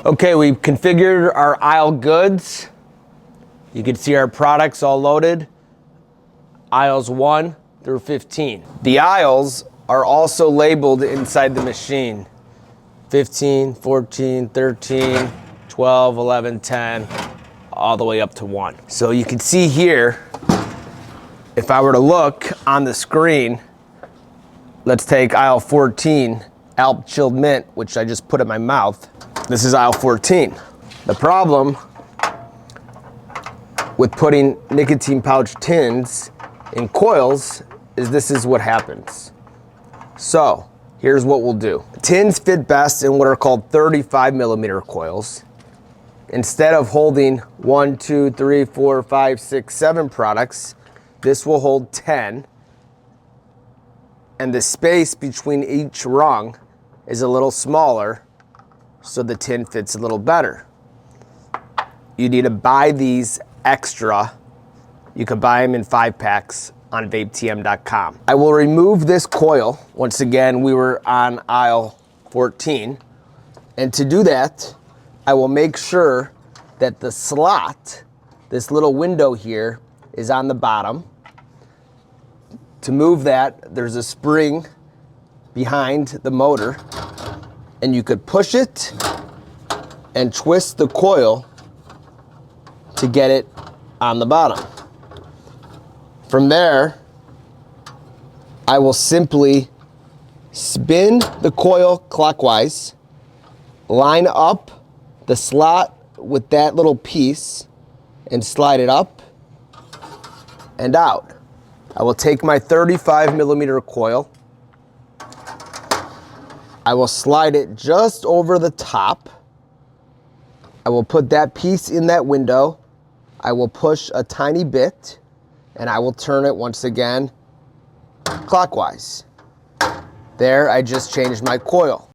Okay, we've configured our aisle goods. You can see our products all loaded, aisles 1 through 15. The aisles are also labeled inside the machine. 15, 14, 13, 12, 11, 10, all the way up to 1. So you can see here, if I were to look on the screen, let's take aisle 14, Alp Chilled Mint, which I just put in my mouth. This is aisle 14. The problem with putting nicotine pouch tins in coils is this is what happens. So here's what we'll do. Tins fit best in what are called 35 millimeter coils. Instead of holding 1, 2, 3, 4, 5, 6, 7 products, this will hold 10. And the space between each rung is a little smaller, so the tin fits a little better. You need to buy these extra. You can buy them in 5-packs on vapetm.com. I will remove this coil. Once again, we were on aisle 14. And to do that, I will make sure that the slot, this little window here, is on the bottom. To move that, there's a spring behind the motor, and you could push it and twist the coil to get it on the bottom. From there, I will simply spin the coil clockwise, line up the slot with that little piece, and slide it up and out. I will take my 35 millimeter coil. I will slide it just over the top. I will put that piece in that window. I will push a tiny bit, and I will turn it once again clockwise. There, I just changed my coil.